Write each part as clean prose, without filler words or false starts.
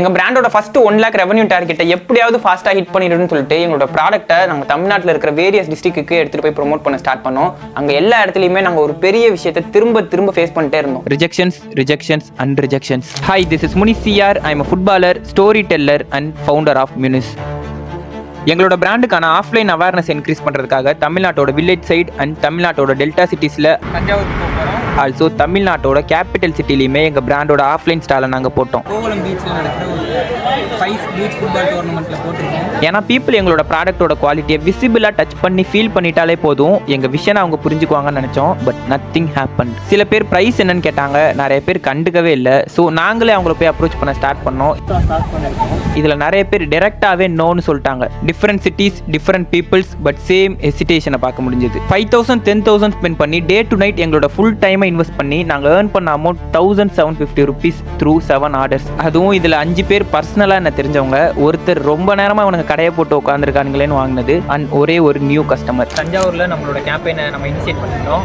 எங்கள் பிராண்டோட first 1 lakh revenue டார்கெட்டை எப்படியாவது ஃபாஸ்ட்டாக ஹிட் பண்ணிடுன்னு சொல்லிட்டு எங்களோட ப்ராடக்ட்டை நாங்கள் தமிழ்நாட்டில் இருக்கிற வேரியஸ் டிஸ்ட்ரிக்ட்டுக்கு எடுத்துகிட்டு போய் ப்ரோமோட் பண்ண ஸ்டார்ட் பண்ணோம். அங்கே எல்லா இடத்துலையுமே நாங்கள் ஒரு பெரிய விஷயத்தை திரும்ப ஃபேஸ் பண்ணிட்டே இருந்தோம். Rejections and rejections. Hi, this is Munis CR. I am a footballer, story teller and founder of Munis. எங்களோட பிராண்டுக்கான ஆஃப்லைன் அவேர்னஸ் இன்க்ரீஸ் பண்ணுறதுக்காக தமிழ்நாட்டோட வில்லேஜ் சைட் அண்ட் தமிழ்நாட்டோட டெல்டா சிட்டிஸில் தஞ்சாவூர் போகிறோம். ஆல்சோ தமிழ்நாட்டோட கேபிட்டல் சிட்டிலையுமே எங்கள் பிராண்டோட ஆஃப்லைன் ஸ்டாலை நாங்கள் போட்டோம். கோவளம் பீச்சில் நடக்கிற ஒரு 5 பீச் ஃபுட்பால் டோர்னமெண்ட்டில் போட்டிருக்கோம். ஏன்னா பீப்புள் எங்களோட ப்ராடக்ட்டோட குவாலிட்டியை விசிபிளாக டச் பண்ணி ஃபீல் பண்ணிட்டாலே போதும், எங்கள் விஷயம் அவங்க புரிஞ்சுக்குவாங்கன்னு நினச்சோம். But nothing happen. சில பேர் ப்ரைஸ் என்னன்னு கேட்டாங்க, நிறைய பேர் கண்டுக்கவே இல்லை. ஸோ நாங்களே அவங்கள போய் அப்ரோச் பண்ண ஸ்டார்ட் பண்ணோம். இதில் நிறைய பேர் டைரெக்டாகவே நோன்னு சொல்லிட்டாங்க. Different cities, different peoples, but same ஹெசிடேஷனை பார்க்க முடிஞ்சது. 5,000 10,000 ஸ்பெண்ட் பண்ணி டே டு நைட் எங்களோட ஃபுல் டைமை இன்வெஸ்ட் பண்ணி நாங்கள் ஏர்ன் பண்ண அமௌண்ட் 1,750 rupees த்ரூ 7 ஆர்டர்ஸ். அதுவும் இதில் 5 பேர் பர்சனலாக என்ன தெரிஞ்சவங்க, ஒருத்தர் ரொம்ப நேரமாக அவனுக்கு கடையை போட்டு உட்காந்துருக்கானுங்களேன்னு வாங்கினது, அண்ட் ஒரே ஒரு நியூ கஸ்டமர். தஞ்சாவூரில் நம்மளோட கேம்பெயினை நம்ம இனிஷியேட் பண்ணிட்டோம்.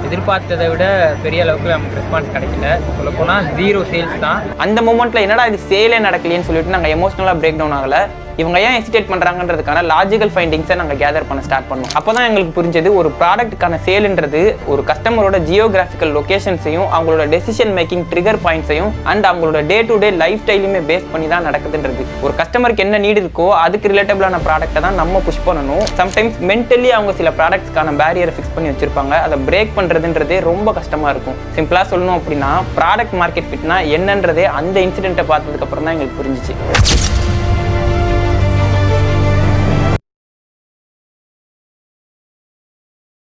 எதிர்பார்த்ததை விட பெரிய அளவுக்கு நமக்கு ரெஸ்பான்ஸ் கிடைக்கல. சொல்லப்போனால் 0 சேல்ஸ் தான். அந்த மூமெண்ட்டில் என்னடா இது சேலே நடக்கலையேன்னு சொல்லிட்டு நாங்கள் எமோஷனலாக பிரேக் டவுன் ஆகலை. இவங்க ஏன் ஹெசிடேட் பண்ணுறாங்கன்றதுக்கான லாஜிக்கல் ஃபைண்டிங்ஸை நாங்கள் கேதர் பண்ண ஸ்டார்ட் பண்ணோம். அப்போ தான் எங்களுக்கு புரிஞ்சது, ஒரு ப்ராடக்ட்டுக்கான சேல்ன்றது ஒரு கஸ்டமரோட ஜியோகிராஃபிக்கல் லொக்கேஷன்ஸையும் அவங்களோட டெசிஷன் மேக்கிங் ட்ரிகர் பாயிண்ட்ஸையும் அண்ட் அவங்களோட டே டு டே லைஃப் ஸ்டைலுமே பேஸ் பண்ணி தான் நடக்குதுன்றது. ஒரு கஸ்டமருக்கு என்ன நீடு இருக்கோ அதுக்கு ரிலேட்டபிளான ப்ராடக்ட்டை தான் நம்ம புஷ் பண்ணணும். சம்டைம்ஸ் மென்டலி அவங்க சில ப்ராடக்ட்ஸ்க்கான பேரியரை ஃபிக்ஸ் பண்ணி வச்சிருப்பாங்க. அதை பிரேக் பண்ணுறதுன்றதே ரொம்ப கஷ்டமாக இருக்கும். சிம்பிளாக சொல்லணும் அப்படின்னா ப்ராடக்ட் மார்க்கெட் ஃபிட்னா என்னன்றதே அந்த இன்சிடென்ட்டை பார்த்ததுக்கப்புறம் தான் எங்களுக்கு புரிஞ்சிச்சு.